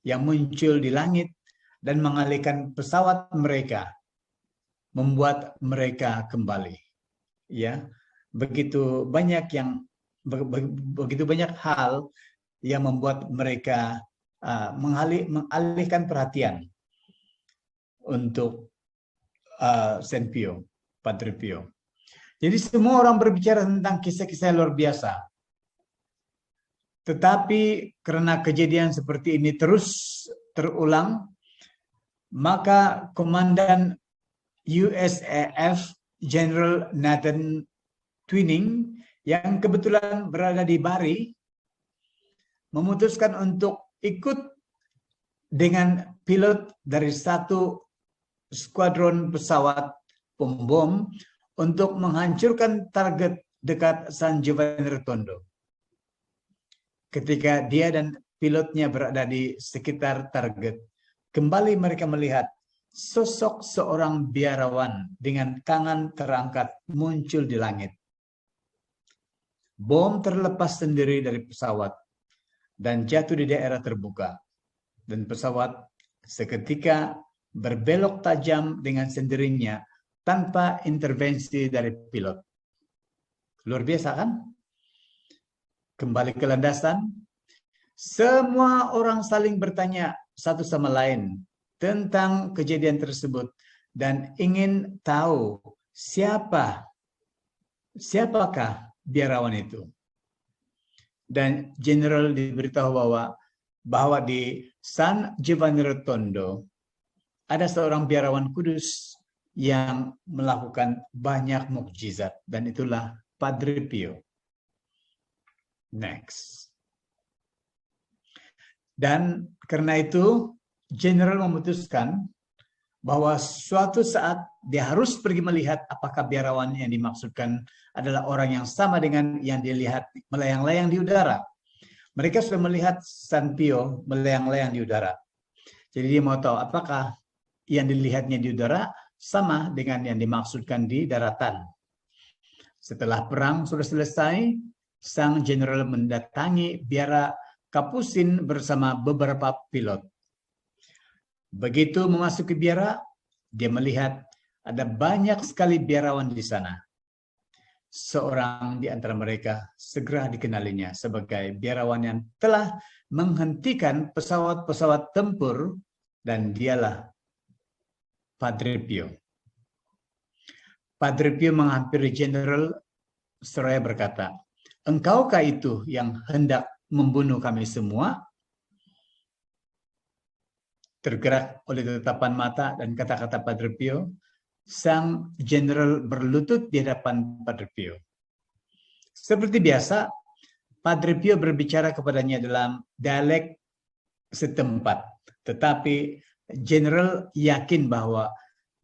yang muncul di langit dan mengalihkan pesawat mereka, membuat mereka kembali. Ya, begitu banyak hal yang membuat mereka mengalihkan perhatian untuk San Pio, Padre Pio. Jadi semua orang berbicara tentang kisah-kisah luar biasa. Tetapi karena kejadian seperti ini terus terulang, maka Komandan USAF General Nathan Twining yang kebetulan berada di Bari memutuskan untuk ikut dengan pilot dari satu skuadron pesawat pembom untuk menghancurkan target dekat San Giovanni Rotondo. Ketika dia dan pilotnya berada di sekitar target, kembali mereka melihat sosok seorang biarawan dengan tangan terangkat muncul di langit. Bom terlepas sendiri dari pesawat dan jatuh di daerah terbuka. Dan pesawat seketika berbelok tajam dengan sendirinya tanpa intervensi dari pilot. Luar biasa kan? Kembali ke landasan, semua orang saling bertanya satu sama lain tentang kejadian tersebut dan ingin tahu siapakah biarawan itu. Dan Jenderal diberitahu bahwa di San Giovanni Rotondo ada seorang biarawan kudus yang melakukan banyak mukjizat, dan itulah Padre Pio. Next. Dan karena itu Jenderal memutuskan bahwa suatu saat dia harus pergi melihat apakah biarawan yang dimaksudkan adalah orang yang sama dengan yang dilihat melayang-layang di udara. Mereka sudah melihat San Pio melayang-layang di udara. Jadi dia mau tahu apakah yang dilihatnya di udara sama dengan yang dimaksudkan di daratan. Setelah perang sudah selesai, sang jenderal mendatangi biara Kapusin bersama beberapa pilot. Begitu memasuki biara, dia melihat ada banyak sekali biarawan di sana. Seorang di antara mereka segera dikenalinya sebagai biarawan yang telah menghentikan pesawat-pesawat tempur, dan dialah Padre Pio. Padre Pio menghampiri jenderal seraya berkata, "Engkaukah itu yang hendak membunuh kami semua?" Tergerak oleh tatapan mata dan kata-kata Padre Pio, sang jenderal berlutut di hadapan Padre Pio. Seperti biasa, Padre Pio berbicara kepadanya dalam dialek setempat, tetapi jenderal yakin bahwa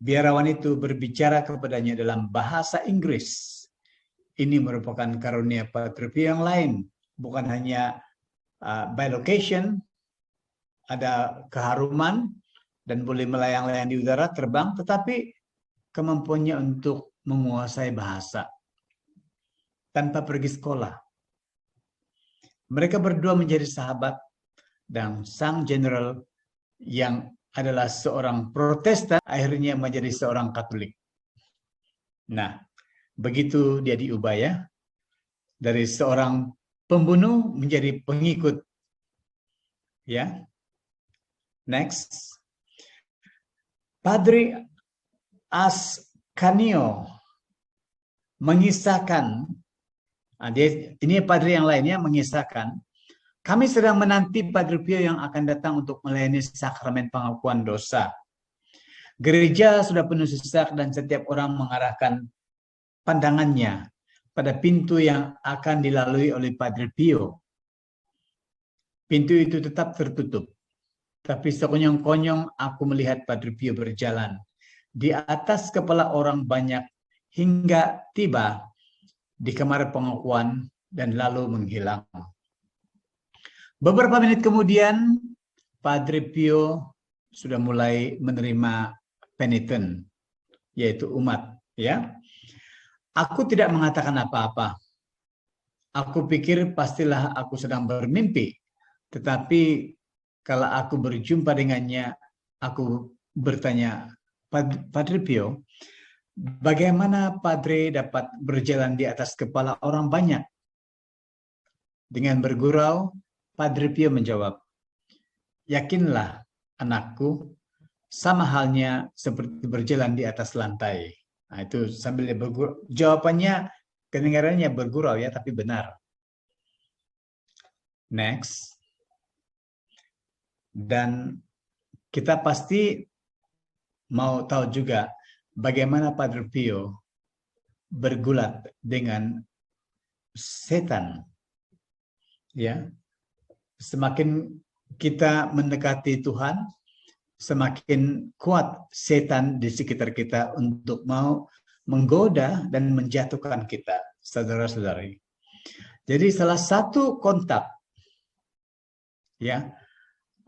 biarawan itu berbicara kepadanya dalam bahasa Inggris. Ini merupakan karunia Padre Pio yang lain, bukan hanya bilocation, ada keharuman dan boleh melayang-layang di udara, terbang, tetapi kemampuannya untuk menguasai bahasa tanpa pergi sekolah. Mereka berdua menjadi sahabat, dan sang jenderal yang adalah seorang Protestan akhirnya menjadi seorang Katolik. Nah, begitu dia diubah ya, dari seorang pembunuh menjadi pengikut. Ya. Next. Padre Ascanio mengisahkan, ini padre yang lainnya mengisahkan, kami sedang menanti Padre Pio yang akan datang untuk melayani sakramen pengakuan dosa. Gereja sudah penuh sesak dan setiap orang mengarahkan pandangannya pada pintu yang akan dilalui oleh Padre Pio. Pintu itu tetap tertutup, tapi sekonyong-konyong aku melihat Padre Pio berjalan di atas kepala orang banyak hingga tiba di kamar pengakuan dan lalu menghilang. Beberapa menit kemudian, Padre Pio sudah mulai menerima peniten, yaitu umat. Ya, aku tidak mengatakan apa-apa. Aku pikir pastilah aku sedang bermimpi. Tetapi kalau aku berjumpa dengannya, aku bertanya, Padre Pio, bagaimana Padre dapat berjalan di atas kepala orang banyak? Dengan bergurau, Padre Pio menjawab, yakinlah anakku, sama halnya seperti berjalan di atas lantai. Nah, itu sambil dia bergurau. Jawabannya kedengarannya bergurau ya, tapi benar. Next. Dan kita pasti mau tahu juga bagaimana Padre Pio bergulat dengan setan. Ya. Semakin kita mendekati Tuhan, semakin kuat setan di sekitar kita untuk mau menggoda dan menjatuhkan kita, saudara-saudari. Jadi salah satu kontak, ya,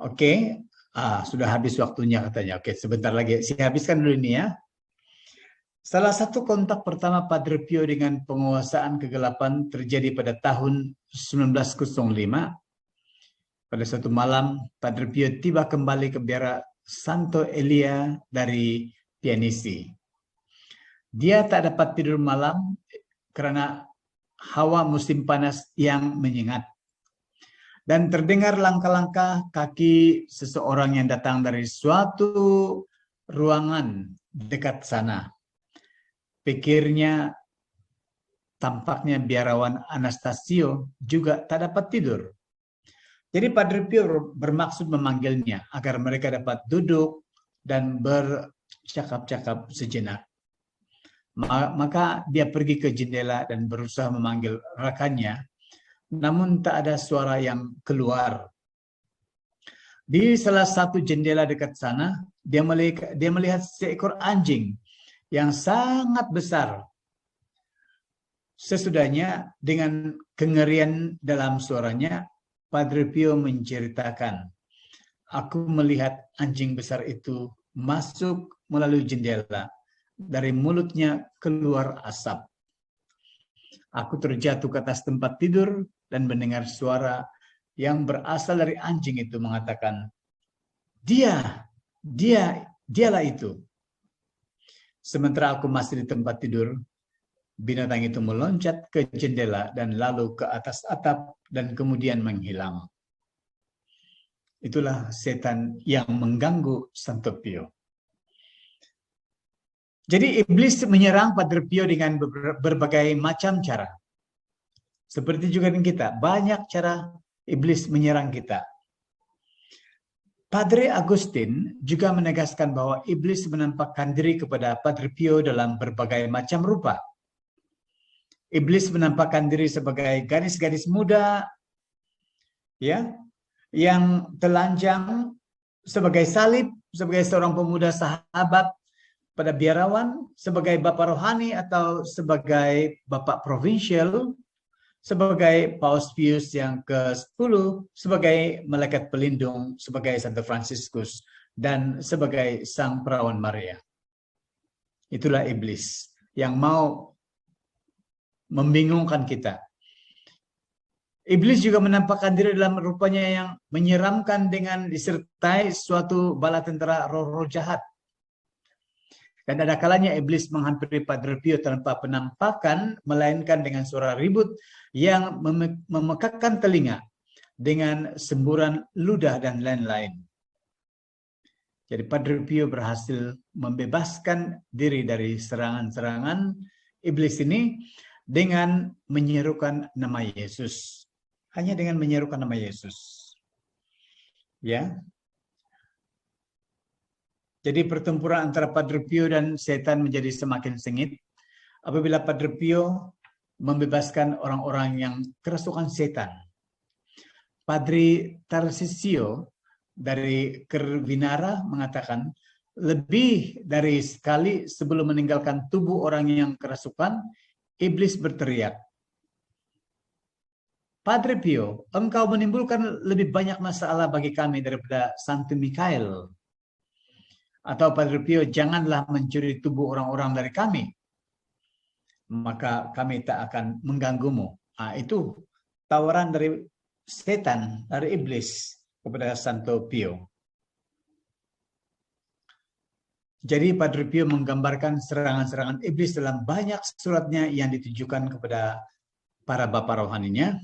oke, sudah habis waktunya katanya. Oke, sebentar lagi, saya habiskan dulu ini ya. Salah satu kontak pertama Padre Pio dengan penguasaan kegelapan terjadi pada tahun 1905. Pada suatu malam, Padre Pio tiba kembali ke biara Santo Elia dari Pianisi. Dia tak dapat tidur malam karena hawa musim panas yang menyengat. Dan terdengar langkah-langkah kaki seseorang yang datang dari suatu ruangan dekat sana. Pikirnya, tampaknya biarawan Anastasio juga tak dapat tidur. Jadi Padre Pio bermaksud memanggilnya agar mereka dapat duduk dan bercakap-cakap sejenak. Maka dia pergi ke jendela dan berusaha memanggil rekannya, namun tak ada suara yang keluar. Di salah satu jendela dekat sana, dia melihat seekor anjing yang sangat besar. Sesudahnya dengan kengerian dalam suaranya, Padre Pio menceritakan, aku melihat anjing besar itu masuk melalui jendela. Dari mulutnya keluar asap. Aku terjatuh ke atas tempat tidur dan mendengar suara yang berasal dari anjing itu mengatakan, dialah itu. Sementara aku masih di tempat tidur, binatang itu meloncat ke jendela dan lalu ke atas atap dan kemudian menghilang. Itulah setan yang mengganggu Santo Pio. Jadi iblis menyerang Padre Pio dengan berbagai macam cara. Seperti juga dengan kita, banyak cara iblis menyerang kita. Padre Agustin juga menegaskan bahwa iblis menampakkan diri kepada Padre Pio dalam berbagai macam rupa. Iblis menampakkan diri sebagai gadis-gadis muda, ya, yang telanjang, sebagai salib, sebagai seorang pemuda sahabat pada biarawan, sebagai bapak rohani atau sebagai bapak provinsial, sebagai Paus Pius yang ke-10, sebagai malaikat pelindung, sebagai Santo Fransiskus, dan sebagai Sang Perawan Maria. Itulah iblis yang mau membingungkan kita. Iblis juga menampakkan diri dalam rupanya yang menyeramkan dengan disertai suatu bala tentara roh-roh jahat. Dan ada kalanya iblis menghampiri Padre Pio tanpa penampakan, melainkan dengan suara ribut yang memekakkan telinga dengan semburan ludah dan lain-lain. Jadi Padre Pio berhasil membebaskan diri dari serangan-serangan iblis ini dengan menyerukan nama Yesus. Hanya dengan menyerukan nama Yesus. Ya. Jadi pertempuran antara Padre Pio dan setan menjadi semakin sengit apabila Padre Pio membebaskan orang-orang yang kerasukan setan. Padre Tarsisio dari Kervinara mengatakan, lebih dari sekali sebelum meninggalkan tubuh orang yang kerasukan, iblis berteriak, Padre Pio, engkau menimbulkan lebih banyak masalah bagi kami daripada Santo Mikael. Atau Padre Pio, janganlah mencuri tubuh orang-orang dari kami, maka kami tak akan mengganggumu. Itu tawaran dari setan, dari iblis kepada Santo Pio. Jadi Padre Pio menggambarkan serangan-serangan iblis dalam banyak suratnya yang ditujukan kepada para bapak rohaninya.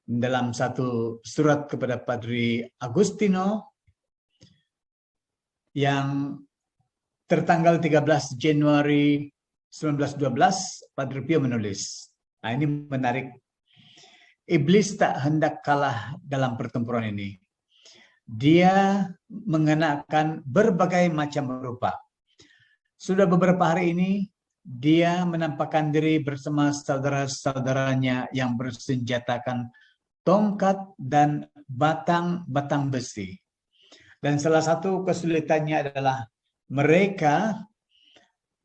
Dalam satu surat kepada Padre Agustino, yang tertanggal 13 Januari 1912, Padre Pio menulis. Nah, ini menarik. Iblis tak hendak kalah dalam pertempuran ini. Dia mengenakan berbagai macam rupa. Sudah beberapa hari ini, dia menampakkan diri bersama saudara-saudaranya yang bersenjatakan tongkat dan batang-batang besi. Dan salah satu kesulitannya adalah mereka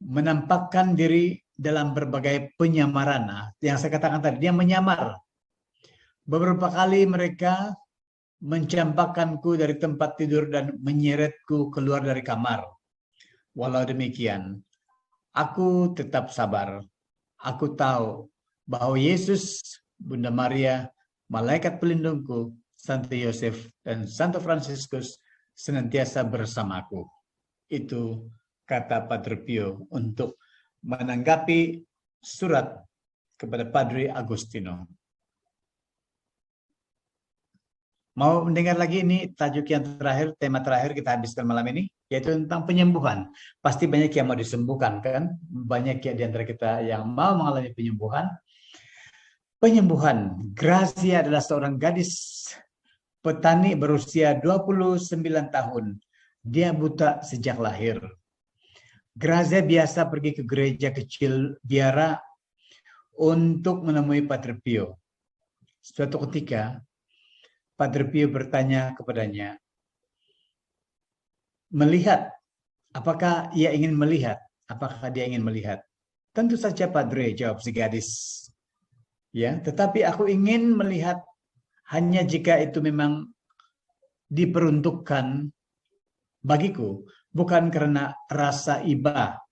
menampakkan diri dalam berbagai penyamaran. Nah, yang saya katakan tadi, dia menyamar. Beberapa kali mereka mencampakkanku dari tempat tidur dan menyeretku keluar dari kamar. Walau demikian, aku tetap sabar. Aku tahu bahwa Yesus, Bunda Maria, malaikat pelindungku, Santo Yosef, dan Santo Fransiskus senantiasa bersamaku. Itu kata Padre Pio untuk menanggapi surat kepada Padre Agostino. Mau mendengar lagi ini tajuk yang terakhir, tema terakhir kita habiskan malam ini, yaitu tentang penyembuhan. Pasti banyak yang mau disembuhkan, kan? Banyak ya di antara kita yang mau mengalami penyembuhan. Penyembuhan. Grazia adalah seorang gadis petani berusia 29 tahun. Dia buta sejak lahir. Grazia biasa pergi ke gereja kecil biara untuk menemui Padre Pio. Suatu ketika, Padre Pio bertanya kepadanya, melihat, apakah ia ingin melihat? Apakah dia ingin melihat? Tentu saja Padre, jawab si gadis. Ya, tetapi aku ingin melihat hanya jika itu memang diperuntukkan bagiku, bukan karena rasa iba.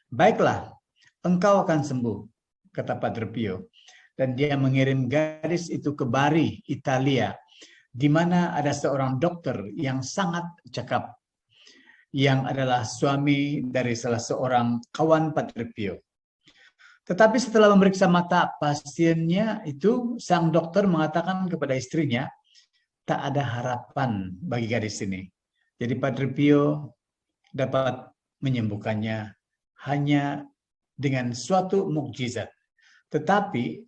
Baiklah, engkau akan sembuh, kata Padre Pio. Dan dia mengirim gadis itu ke Bari, Italia, di mana ada seorang dokter yang sangat cakap, yang adalah suami dari salah seorang kawan Padre Pio. Tetapi setelah memeriksa mata pasiennya itu, sang dokter mengatakan kepada istrinya, tak ada harapan bagi gadis ini. Jadi Padre Pio dapat menyembuhkannya hanya dengan suatu mukjizat. Tetapi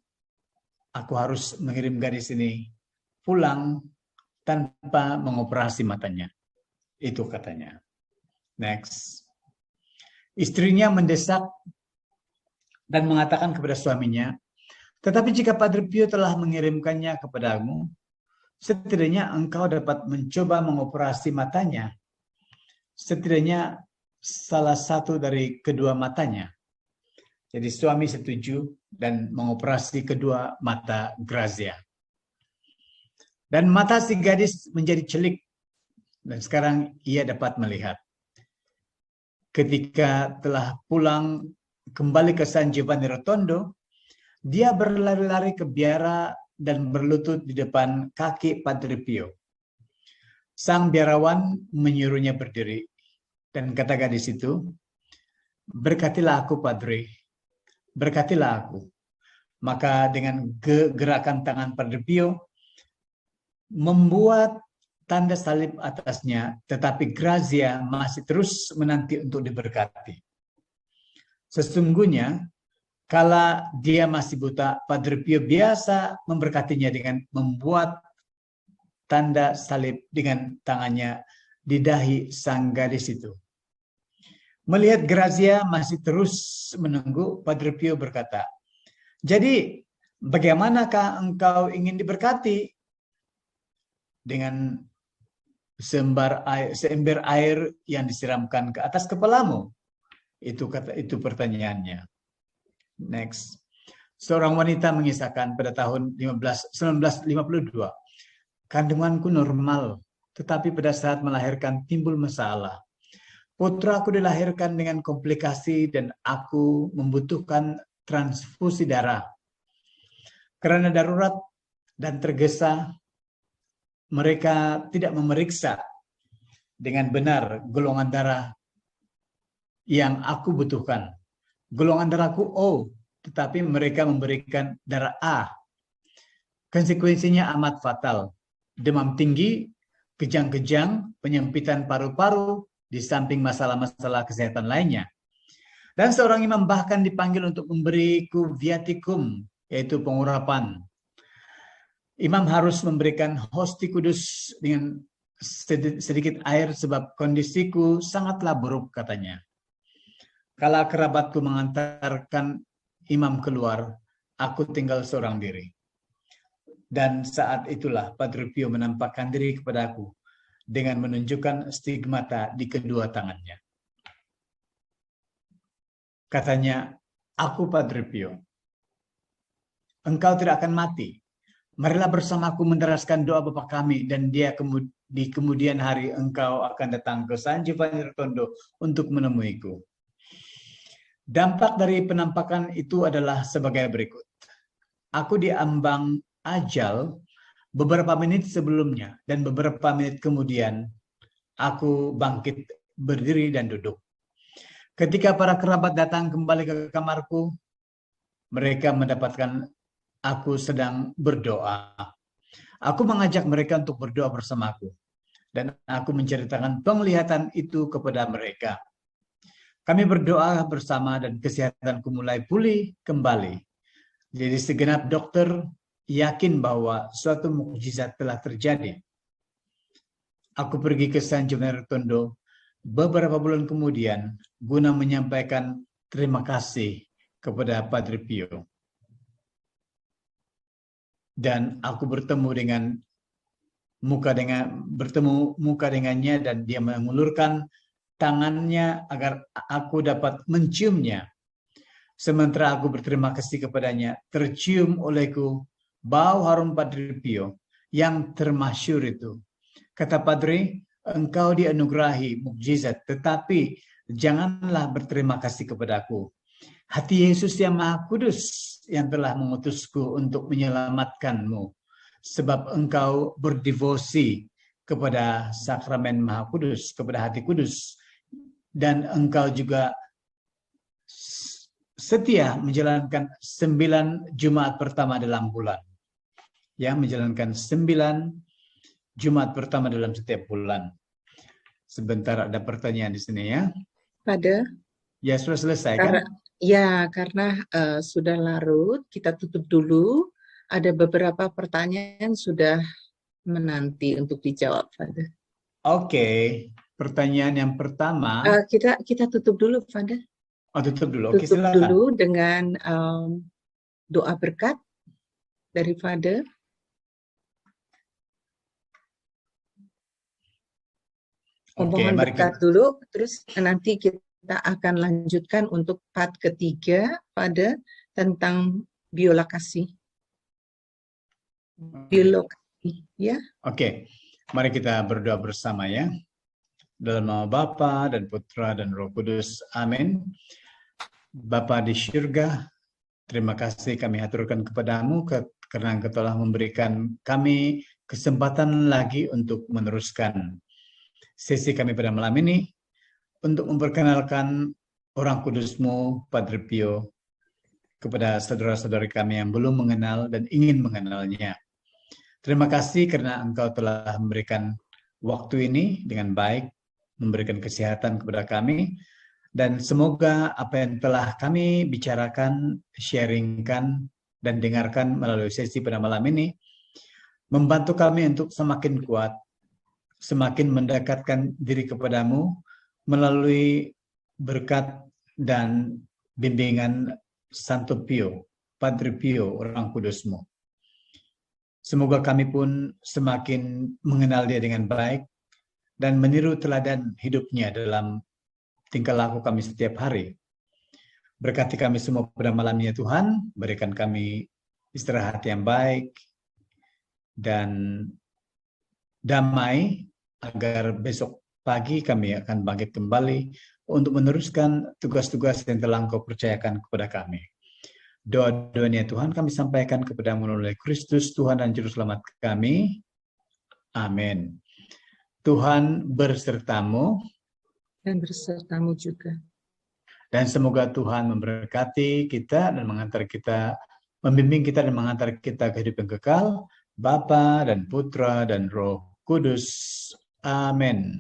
aku harus mengirim gadis ini pulang tanpa mengoperasi matanya. Itu katanya. Next. Istrinya mendesak dan mengatakan kepada suaminya, tetapi jika Padre Pio telah mengirimkannya kepadamu, setidaknya engkau dapat mencoba mengoperasi matanya. Setidaknya salah satu dari kedua matanya. Jadi suami setuju dan mengoperasi kedua mata Grazia. Dan mata si gadis menjadi celik. Dan sekarang ia dapat melihat. Ketika telah pulang kembali ke San Giovanni Rotondo, dia berlari-lari ke biara dan berlutut di depan kaki Padre Pio. Sang biarawan menyuruhnya berdiri. Dan kata gadis itu, berkatilah aku, Padre. Berkatilah aku. Maka dengan gerakan tangan Padre Pio membuat tanda salib atasnya, tetapi Grazia masih terus menanti untuk diberkati. Sesungguhnya, kala dia masih buta, Padre Pio biasa memberkatinya dengan membuat tanda salib dengan tangannya di dahi sang gadis itu. Melihat Grazia masih terus menunggu, Padre Pio berkata, jadi bagaimanakah engkau ingin diberkati? Dengan seember air yang disiramkan ke atas kepalamu. Itu pertanyaannya. Next. Seorang wanita mengisahkan pada tahun 1952, kandunganku normal, tetapi pada saat melahirkan timbul masalah. Putraku dilahirkan dengan komplikasi dan aku membutuhkan transfusi darah. Karena darurat dan tergesa, mereka tidak memeriksa dengan benar golongan darah yang aku butuhkan. Golongan darahku O, tetapi mereka memberikan darah A. Konsekuensinya amat fatal. Demam tinggi, kejang-kejang, penyempitan paru-paru, di samping masalah-masalah kesehatan lainnya. Dan seorang imam bahkan dipanggil untuk memberiku viatikum, yaitu pengurapan. Imam harus memberikan hosti kudus dengan sedikit air sebab kondisiku sangatlah buruk, katanya. Kala kerabatku mengantarkan imam keluar, aku tinggal seorang diri. Dan saat itulah Padre Pio menampakkan diri kepadaku dengan menunjukkan stigmata di kedua tangannya. Katanya, aku Padre Pio, engkau tidak akan mati. Marilah bersamaku menderaskan doa Bapa kami, dan dia di kemudian hari engkau akan datang ke San Giovanni Rotondo untuk menemuiku. Dampak dari penampakan itu adalah sebagai berikut. Aku diambang ajal beberapa menit sebelumnya, dan beberapa menit kemudian aku bangkit berdiri dan duduk. Ketika para kerabat datang kembali ke kamarku, mereka mendapatkan aku sedang berdoa. Aku mengajak mereka untuk berdoa bersamaku, dan aku menceritakan penglihatan itu kepada mereka. Kami berdoa bersama dan kesehatanku mulai pulih kembali. Jadi segenap dokter yakin bahwa suatu mukjizat telah terjadi. Aku pergi ke San Giovanni Rotondo beberapa bulan kemudian guna menyampaikan terima kasih kepada Padre Pio. Dan aku bertemu muka dengannya, dan dia mengulurkan tangannya agar aku dapat menciumnya. Sementara aku berterima kasih kepadanya, tercium olehku bau harum Padre Pio yang termasyhur itu. Kata Padre, engkau dianugerahi mukjizat, tetapi janganlah berterima kasih kepadaku. Hati Yesus yang Maha Kudus yang telah mengutusku untuk menyelamatkanmu, sebab engkau berdevosi kepada sakramen Maha Kudus, kepada hati kudus, dan engkau juga setia menjalankan 9 Jumat pertama dalam bulan. Ya, menjalankan 9 Jumat pertama dalam setiap bulan. Sebentar, ada pertanyaan di sini ya. Pada? Ya, sudah selesai kan? Karena sudah larut, kita tutup dulu. Ada beberapa pertanyaan sudah menanti untuk dijawab, Fanda. Oke, pertanyaan yang pertama. Kita tutup dulu, Fanda. Oh, tutup dulu. Oke, silakan. Dulu dengan doa berkat dari Fanda. Mohon berkat dulu, terus nanti kita akan lanjutkan untuk part ketiga pada tentang biolokasi. Ya. Oke, mari kita berdoa bersama ya. Dalam nama Bapa dan Putra dan Roh Kudus. Amin. Bapa di syurga, terima kasih kami haturkan kepadamu karena Engkau telah memberikan kami kesempatan lagi untuk meneruskan sesi kami pada malam ini, untuk memperkenalkan orang kudus-Mu, Padre Pio, kepada saudara-saudari kami yang belum mengenal dan ingin mengenalnya. Terima kasih karena Engkau telah memberikan waktu ini dengan baik, memberikan kesehatan kepada kami, dan semoga apa yang telah kami bicarakan, sharingkan, dan dengarkan melalui sesi pada malam ini, membantu kami untuk semakin kuat, semakin mendekatkan diri kepadamu, melalui berkat dan bimbingan Santo Pio, Padre Pio, orang kudus-Mu. Semoga kami pun semakin mengenal dia dengan baik dan meniru teladan hidupnya dalam tingkah laku kami setiap hari. Berkati kami semua pada malamnya Tuhan, berikan kami istirahat yang baik dan damai, agar besok pagi kami akan bangkit kembali untuk meneruskan tugas-tugas yang telah Engkau percayakan kepada kami. Doa-doanya Tuhan kami sampaikan kepada melalui Kristus Tuhan dan Juru Selamat kami. Amin. Tuhan bersertamu. Dan bersertamu juga. Dan semoga Tuhan memberkati kita dan mengantar kita, membimbing kita dan mengantar kita ke hidup yang kekal, Bapa dan Putra dan Roh Kudus. Amin.